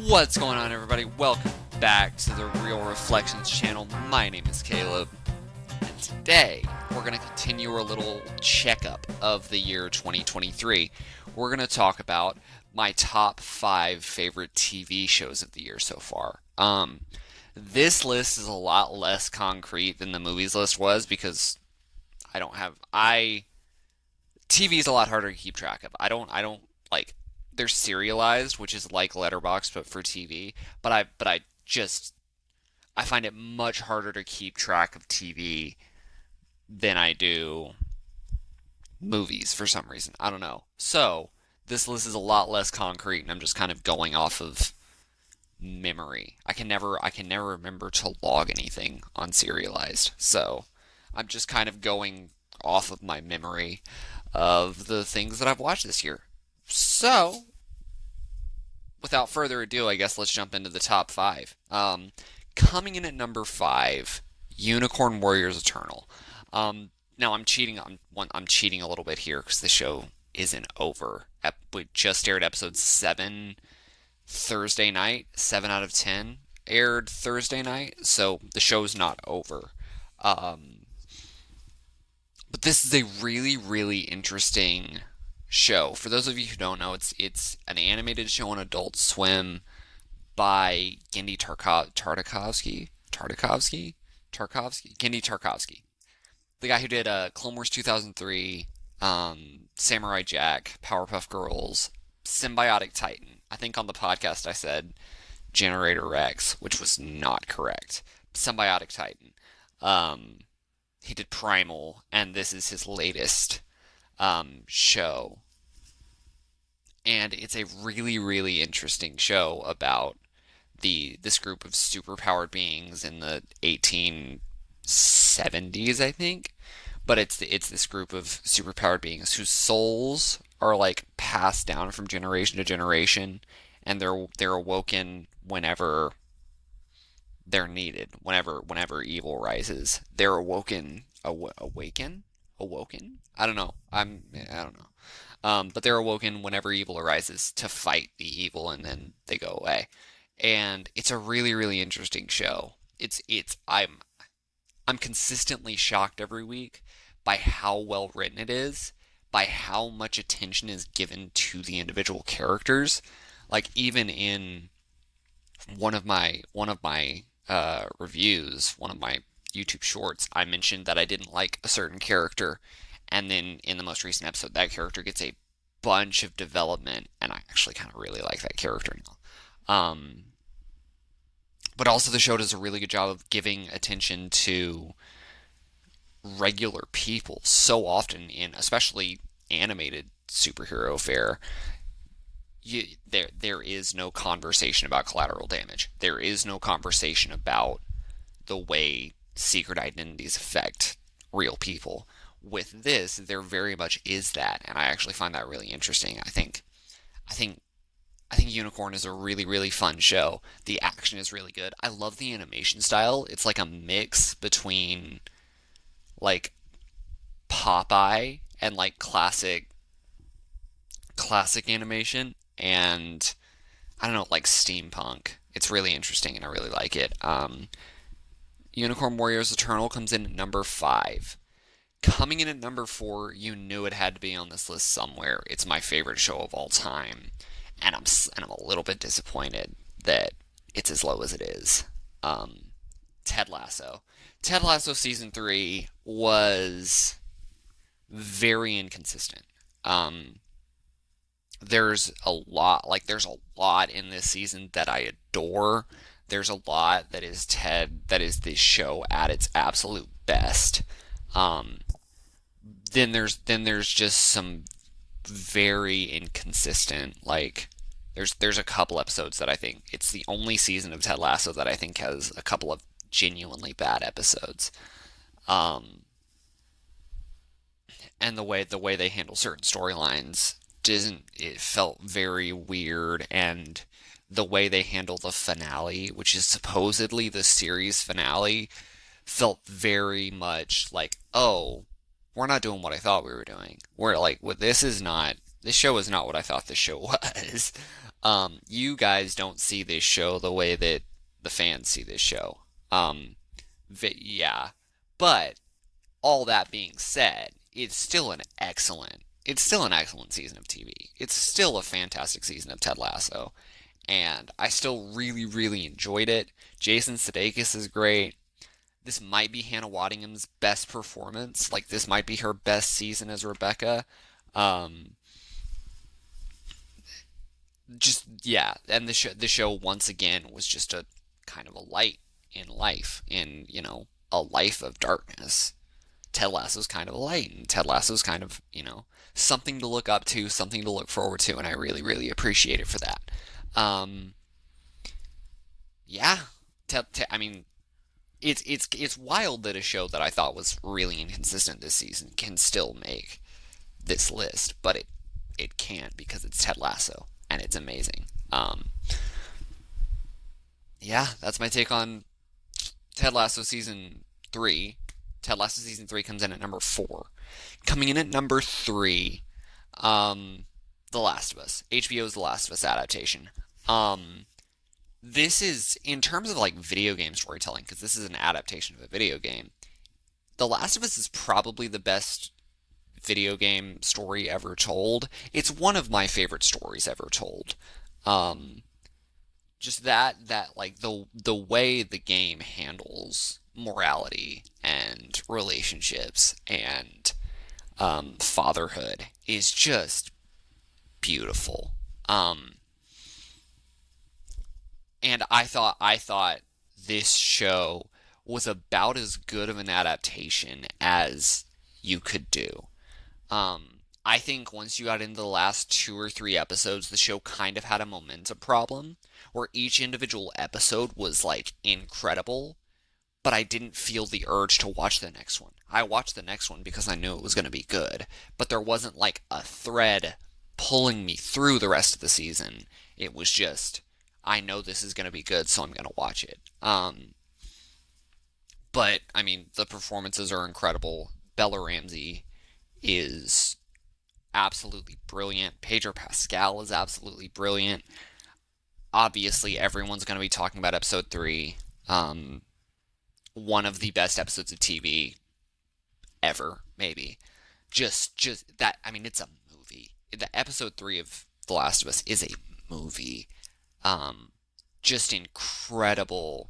What's going on, everybody? Welcome back to the Real Reflections channel. My name is Caleb, and today we're going to continue our little checkup of the year 2023. We're going to talk about my top 5 favorite TV shows of the year so far. This list is a lot less concrete than the movies list was because TV is a lot harder to keep track of. I don't like they're serialized, which is like Letterboxd but for TV. I find it much harder to keep track of TV than I do movies for some reason. I don't know. So this list is a lot less concrete, and I'm just kind of going off of memory. I can never remember to log anything on serialized. So I'm just kind of going off of my memory of the things that I've watched this year. So, without further ado, I guess let's jump into the top 5. Coming in at number 5, Unicorn Warriors Eternal. Now I'm cheating. I'm cheating a little bit here because the show isn't over. We just aired episode 7 Thursday night. 7 out of 10 aired Thursday night, so the show's not over. But this is a really, really interesting show. For those of you who don't know, it's an animated show on Adult Swim by Genndy Tartakovsky. Genndy Tartakovsky, the guy who did Clone Wars 2003, Samurai Jack, Powerpuff Girls, Symbiotic Titan. I think on the podcast I said Generator Rex, which was not correct. Symbiotic Titan. He did Primal, and this is his latest show. And it's a really, really interesting show about this group of superpowered beings in the 1870s, I think. But it's this group of superpowered beings whose souls are like passed down from generation to generation, and they're awoken whenever they're needed. Whenever evil rises, they're awoken. Awoken? I don't know. I don't know. But they're awoken whenever evil arises to fight the evil, and then they go away. And it's a really, really interesting show. I'm consistently shocked every week by how well written it is, by how much attention is given to the individual characters. Like even in one of my reviews, one of my YouTube shorts, I mentioned that I didn't like a certain character, and then in the most recent episode, that character gets a bunch of development, and I actually kind of really like that character now. But also the show does a really good job of giving attention to regular people. So often in especially animated superhero fare, there is no conversation about collateral damage. There is no conversation about the way secret identities affect real people. With this, there very much is that, and I actually find that really interesting. I think Unicorn is a really, really fun show. The action is really good. I love the animation style. It's like a mix between like Popeye and like classic animation and I don't know, like steampunk. It's really interesting and I really like it. Unicorn Warriors Eternal comes in at number 5. Coming in at number 4, you knew it had to be on this list somewhere. It's my favorite show of all time, and I'm a little bit disappointed that it's as low as it is. Ted Lasso. Ted Lasso season 3 was very inconsistent. There's a lot in this season that I adore. There's a lot that is this show at its absolute best. Then there's just some very inconsistent, like there's a couple episodes that I think it's the only season of Ted Lasso that I think has a couple of genuinely bad episodes. And the way they handle certain storylines it felt very weird, and the way they handle the finale, which is supposedly the series finale, felt very much like, oh, we're not doing what I thought we were doing. We're like, well, this show is not what I thought this show was. You guys don't see this show the way that the fans see this show. Um, yeah, but all that being said, it's still an excellent season of TV. It's still a fantastic season of Ted Lasso, and I still really, really enjoyed it. Jason Sudeikis is great. This might be Hannah Waddingham's best performance. Like, this might be her best season as Rebecca. Um, yeah, and the show once again was just a kind of a light in life, in a life of darkness. Ted Lasso's kind of a light, and Ted Lasso's kind of something to look up to, something to look forward to, and I really, really appreciate it for that. Um, yeah, I mean, it's wild that a show that I thought was really inconsistent this season can still make this list, but it can't because it's Ted Lasso and it's amazing. Yeah, that's my take on Ted Lasso season three. Ted Lasso season three comes in at number four. Coming in at number three, The Last of Us, HBO's The Last of Us adaptation. Um, this is in terms of like video game storytelling because this is an adaptation of a video game. The Last of Us is probably the best video game story ever told. It's one of my favorite stories ever told. Um, just that like the way the game handles morality and relationships and fatherhood is just beautiful. Um, and I thought this show was about as good of an adaptation as you could do. I think once you got into the last two or three episodes, the show kind of had a momentum problem where each individual episode was like incredible, but I didn't feel the urge to watch the next one. I watched the next one because I knew it was going to be good, but there wasn't like a thread pulling me through the rest of the season. It was just, I know this is going to be good, so I'm going to watch it. But I mean, the performances are incredible. Bella Ramsey is absolutely brilliant. Pedro Pascal is absolutely brilliant. Obviously, everyone's going to be talking about episode three. Um, One of the best episodes of TV ever, maybe. Just that. I mean, it's a movie. The episode three of The Last of Us is a movie. Um, just incredible,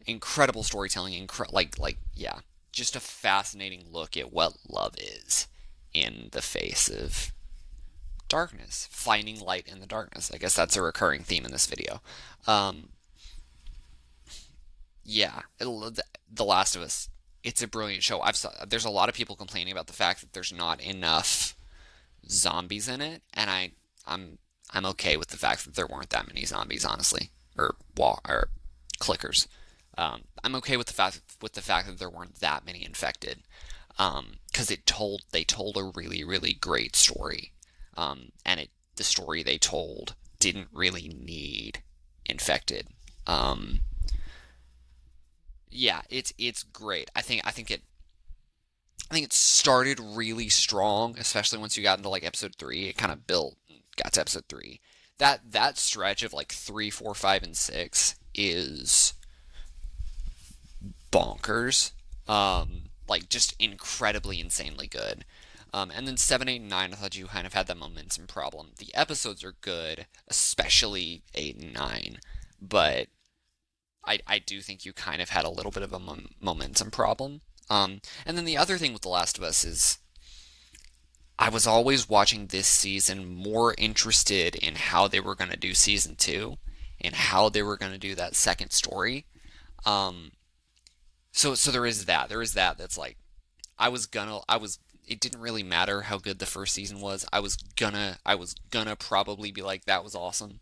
incredible storytelling. Yeah, just a fascinating look at what love is in the face of darkness, finding light in the darkness. I guess that's a recurring theme in this video. Um, yeah, The Last of Us. It's a brilliant show. There's a lot of people complaining about the fact that there's not enough zombies in it, and I'm I'm okay with the fact that there weren't that many zombies, honestly, or clickers. I'm okay with the fact that there weren't that many infected, because they told a really really great story, and the story they told didn't really need infected. Um, yeah, it's great. I think it started really strong, especially once you got into like episode three. It kind of got to episode three. That stretch of like three, four, five, and six is bonkers. Like just incredibly, insanely good. And then seven, eight, and nine, I thought you kind of had that momentum problem. The episodes are good, especially eight and nine, but I do think you kind of had a little bit of a momentum problem. And then the other thing with The Last of Us is I was always watching this season more interested in how they were going to do season two and how they were going to do that second story. Um, so there is that. There is that. That's like it didn't really matter how good the first season was. I was gonna probably be like that was awesome.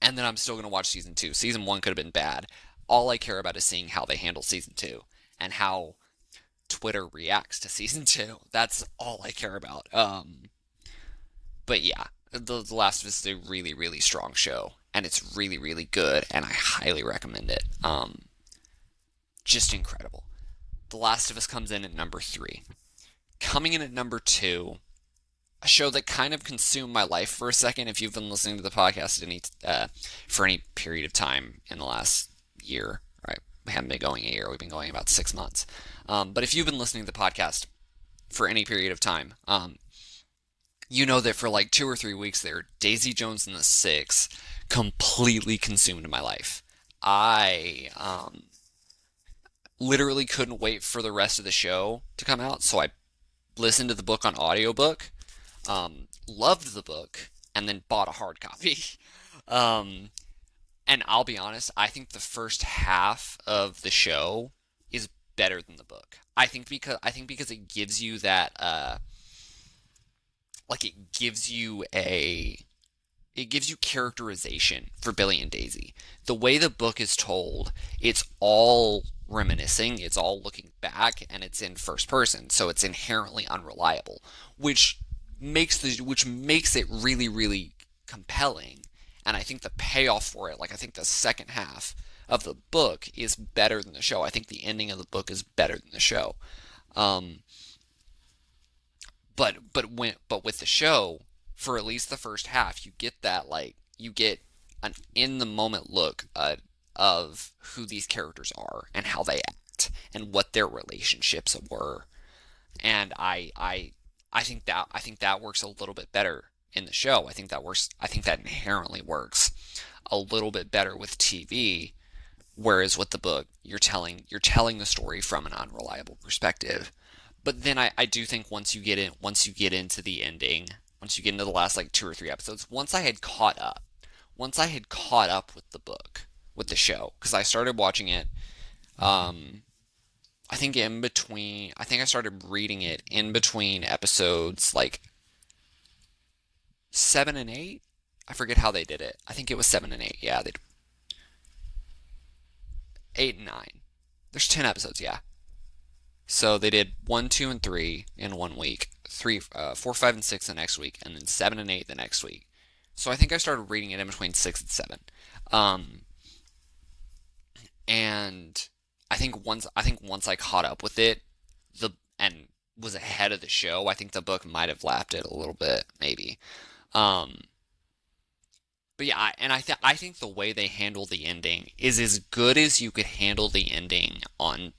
And then I'm still gonna watch season two. Season one could have been bad. All I care about is seeing how they handle season two and how Twitter reacts to season two. That's all I care about. But yeah, the Last of Us is a really, really strong show, and it's really, really good, and I highly recommend it. Just incredible. The Last of Us comes in at number three. Coming in at number two, a show that kind of consumed my life for a second. If you've been listening to the podcast for any period of time in the last year, right? We haven't been going a year. We've been going about 6 months. But if you've been listening to the podcast for any period of time, you know that for like 2 or 3 weeks there, Daisy Jones and the Six completely consumed my life. I literally couldn't wait for the rest of the show to come out, so I listened to the book on audiobook, loved the book, and then bought a hard copy. um, and I'll be honest, I think the first half of the show is better than the book. I think because it gives you that like it gives you characterization for Billy and Daisy. The way the book is told, it's all reminiscing, it's all looking back, and it's in first person, so it's inherently unreliable, which makes it really, really compelling. And I think the payoff for it, like I think the second half of the book is better than the show. I think the ending of the book is better than the show. Um, but with the show, for at least the first half, you get that like you get an in the moment look of who these characters are and how they act and what their relationships were. And I think that works a little bit better in the show. I think that inherently works a little bit better with TV. Whereas with the book, you're telling the story from an unreliable perspective. But then I do think once you get into the ending, once you get into the last like 2 or 3 episodes, once I had caught up with the book, with the show, because I started watching it, um, I think I started reading it in between episodes like 7 and 8. I forget how they did it. I think it was 7 and 8. Yeah, they 8 and 9. There's 10 episodes. Yeah. So they did 1, 2, and 3 in one week, 4, 5, and 6 the next week, and then 7 and 8 the next week. So I think I started reading it in between 6 and 7, um, and I think once I caught up with it, the and was ahead of the show. I think the book might have lapped it a little bit, maybe. Um, but yeah, I think the way they handle the ending is as good as you could handle the ending on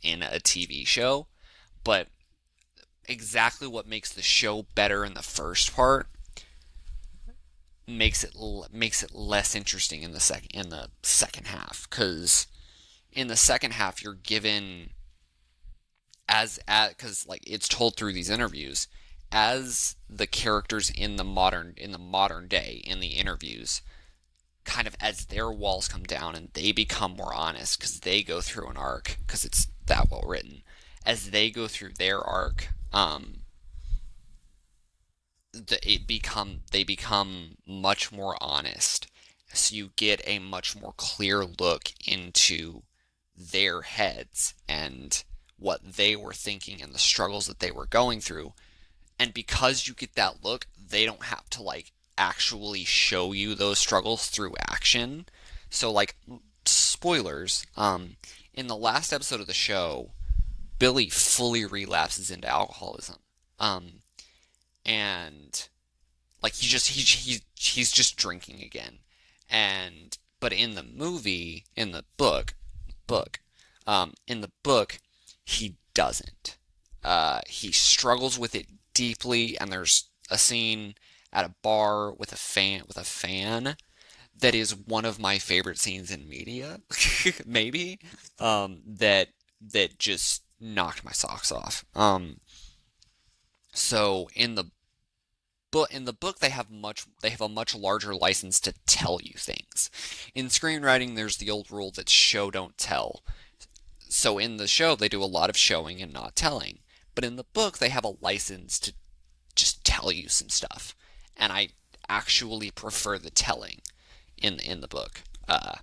in a TV show, but exactly what makes the show better in the first part makes it less interesting in the second half, because in the second half you're given as at because like it's told through these interviews as the characters in the modern day in the interviews, kind of as their walls come down and they become more honest because they go through an arc, because it's that well written, as they go through their arc, they become much more honest. So you get a much more clear look into their heads and what they were thinking and the struggles that they were going through. And because you get that look, they don't have to like actually show you those struggles through action. So like spoilers, in the last episode of the show, Billy fully relapses into alcoholism. Um, and like he's just drinking again. And but in the movie, in the book, he doesn't. He struggles with it deeply, and there's a scene at a bar with a fan that is one of my favorite scenes in media, maybe. That just knocked my socks off. So in the book they have a much larger license to tell you things. In screenwriting, there's the old rule that show don't tell. So in the show, they do a lot of showing and not telling. But in the book, they have a license to just tell you some stuff. And I actually prefer the telling in the book. But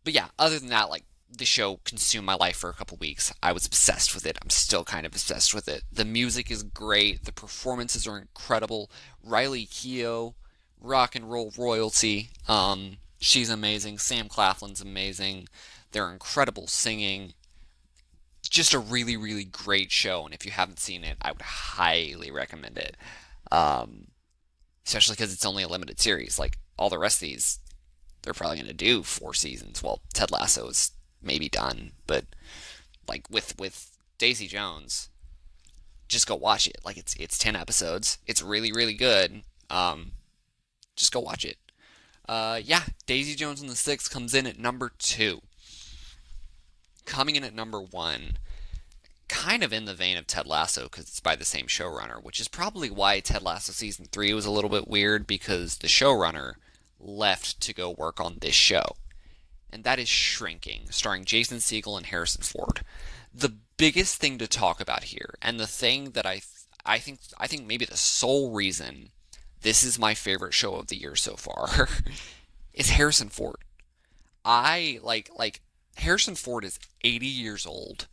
yeah, other than that, like the show consumed my life for a couple weeks. I was obsessed with it. I'm still kind of obsessed with it. The music is great. The performances are incredible. Riley Keough, rock and roll royalty. She's amazing. Sam Claflin's amazing. They're incredible singing. Just a really, really great show. And if you haven't seen it, I would highly recommend it. Um, Especially because it's only a limited series. Like all the rest of these, they're probably going to do 4 seasons. Well, Ted Lasso is maybe done, but like with Daisy Jones, just go watch it. Like it's 10 episodes. It's really really good. Um, just go watch it. Yeah, Daisy Jones and the Six comes in at number two. Coming in at number one, kind of in the vein of Ted Lasso because it's by the same showrunner, which is probably why Ted Lasso season 3 was a little bit weird because the showrunner left to go work on this show. And that is Shrinking, starring Jason Segel and Harrison Ford. The biggest thing to talk about here, and the thing that I think maybe the sole reason this is my favorite show of the year so far, is Harrison Ford. I like Harrison Ford is 80 years old.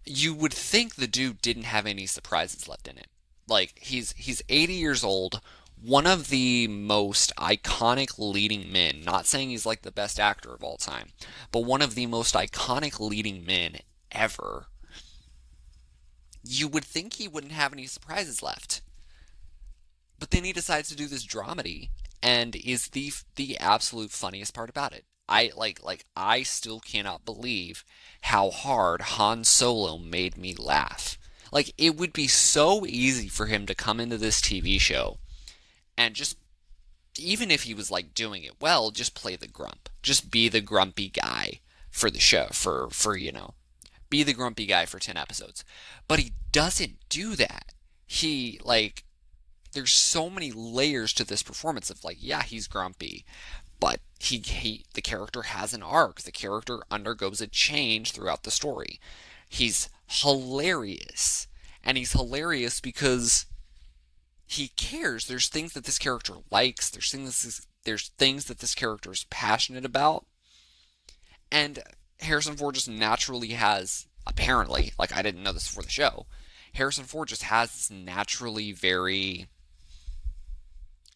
You would think the dude didn't have any surprises left in it. Like he's 80 years old, one of the most iconic leading men. Not saying he's like the best actor of all time, but one of the most iconic leading men ever. You would think he wouldn't have any surprises left. But then he decides to do this dramedy and is the absolute funniest part about it. I still cannot believe how hard Han Solo made me laugh. Like it would be so easy for him to come into this TV show and just even if he was like doing it well, just play the grump. Just be the grumpy guy for the show be the grumpy guy for 10 episodes. But he doesn't do that. He like there's so many layers to this performance of like, yeah, he's grumpy, but the character has an arc. The character undergoes a change throughout the story. He's hilarious, and he's hilarious because he cares. There's things that this character likes. There's things that this character is passionate about, and Harrison Ford just naturally has apparently like I didn't know this before the show. Harrison Ford just has this naturally very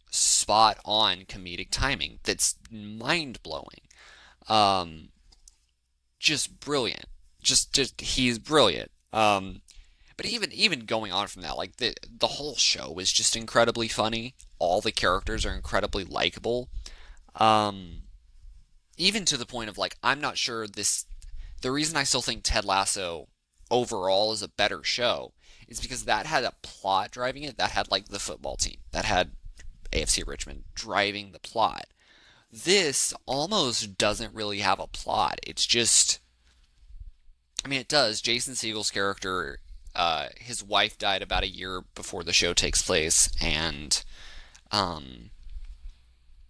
spot on comedic timing that's mind blowing. Um, just brilliant. Just he's brilliant. But even going on from that, like the whole show is just incredibly funny. All the characters are incredibly likable. Um, Even to the point of like I'm not sure this. The reason I still think Ted Lasso overall is a better show is because that had a plot driving it. That had like the football team. That had AFC Richmond driving the plot. This almost doesn't really have a plot. It's just, I mean, it does. Jason Segel's character, his wife died about a year before the show takes place, and um,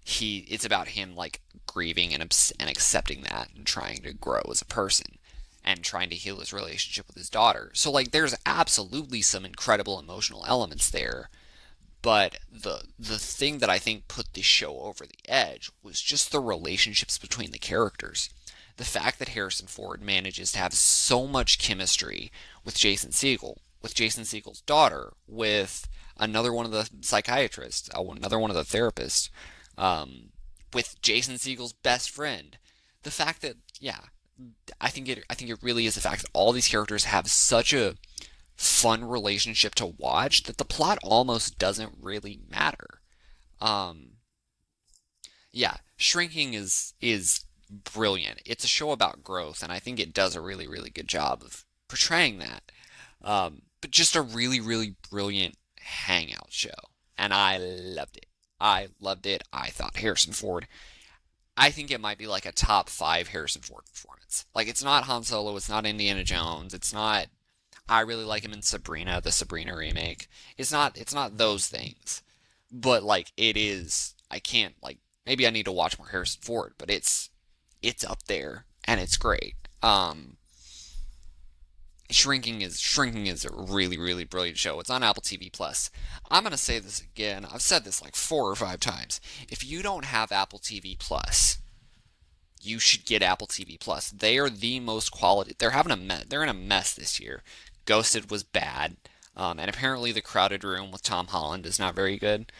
it's about him like grieving and accepting that and trying to grow as a person and trying to heal his relationship with his daughter. So like, there's absolutely some incredible emotional elements there. But the thing that I think put the show over the edge was just the relationships between the characters. The fact that Harrison Ford manages to have so much chemistry with Jason Segel, with Jason Segel's daughter, with another one of the psychiatrists, another one of the therapists, with Jason Segel's best friend. The fact that, yeah, I think it really is the fact that all these characters have such a fun relationship to watch that the plot almost doesn't really matter. Um, yeah, Shrinking is brilliant. It's a show about growth, and I think it does a really really good job of portraying that. But just a really really brilliant hangout show, and I loved it. I loved it. I thought Harrison Ford. I think it might be like a top five Harrison Ford performance. Like it's not Han Solo, it's not Indiana Jones, it's not I really like him in Sabrina, the Sabrina remake. It's not those things. But like it is I can't like maybe I need to watch more Harrison Ford, but it's up there and it's great. Shrinking is a really really brilliant show. It's on Apple TV Plus. I'm going to say this again. I've said this like 4 or 5 times. If you don't have Apple TV Plus, you should get Apple TV Plus. They are the most quality. They're in a mess this year. Ghosted was bad, and apparently The Crowded Room with Tom Holland is not very good.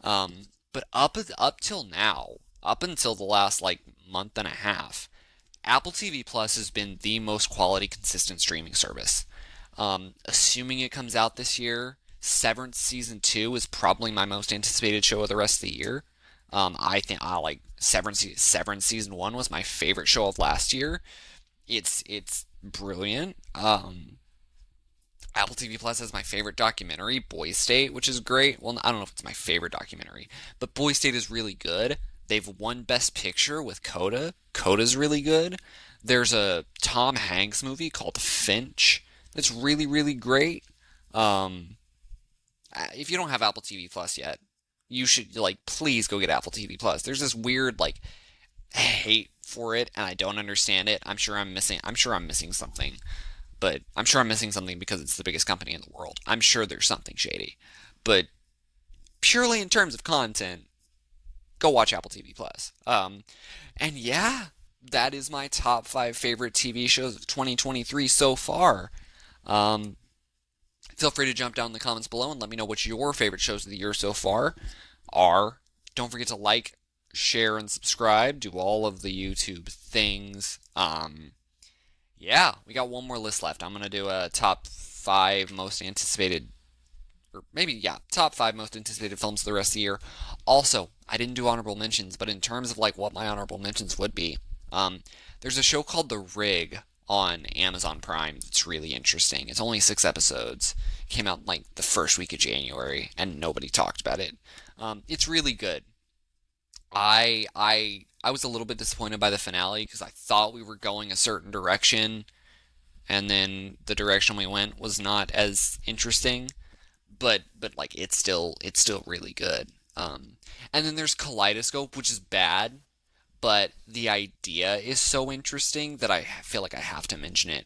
But up till now, up until the last like month and a half, Apple TV Plus has been the most quality, consistent streaming service. Assuming it comes out this year, Severance season 2 is probably my most anticipated show of the rest of the year. I think I like Severance. Severance season 1 was my favorite show of last year. It's brilliant. Apple TV Plus has my favorite documentary, Boy State, which is great. Well, I don't know if it's my favorite documentary, but Boy State is really good. They've won Best Picture with Coda. Coda's really good. There's a Tom Hanks movie called Finch that's really, really great. Um, if you don't have Apple TV Plus yet, you should please go get Apple TV Plus. There's this weird hate for it, and I don't understand it. I'm sure I'm missing something, but I'm sure I'm missing something because it's the biggest company in the world. I'm sure there's something shady, but purely in terms of content, go watch Apple TV Plus. And yeah, that is my top 5 favorite TV shows of 2023 so far. Um, Feel free to jump down in the comments below and let me know what your favorite shows of the year so far are. Don't forget to like, share, and subscribe. Do all of the YouTube things. Yeah, we got one more list left. I'm going to do a top 5 most anticipated, or maybe, yeah, top 5 most anticipated films of the rest of the year. Also, I didn't do honorable mentions, but in terms of what my honorable mentions would be, there's a show called The Rig on Amazon Prime that's really interesting. It's only 6 episodes. It came out the first week of January, and nobody talked about it. It's really good. I was a little bit disappointed by the finale because I thought we were going a certain direction, and then the direction we went was not as interesting. But it's still really good. And then there's Kaleidoscope, which is bad, but the idea is so interesting that I feel like I have to mention it.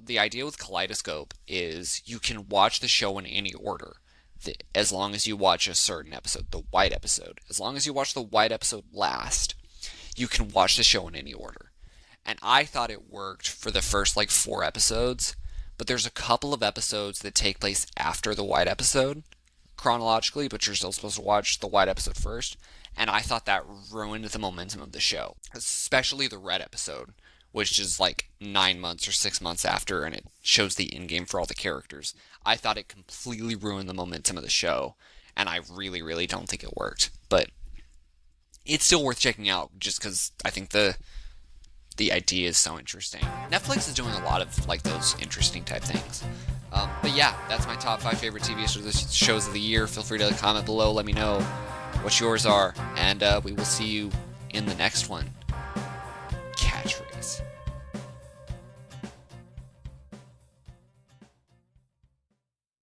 The idea with Kaleidoscope is you can watch the show in any order, as long as you watch a certain episode, the white episode. As long as you watch the white episode last, you can watch the show in any order. And I thought it worked for the first 4 episodes, but there's a couple of episodes that take place after the white episode, chronologically, but you're still supposed to watch the white episode first. And I thought that ruined the momentum of the show, especially the red episode, which is 9 months or 6 months after, and it shows the end game for all the characters. I thought it completely ruined the momentum of the show, and I really, really don't think it worked. But it's still worth checking out, just because I think the idea is so interesting. Netflix is doing a lot of those interesting type things. But yeah, that's my top 5 favorite TV shows of the year. Feel free to comment below, let me know what yours are, and we will see you in the next one.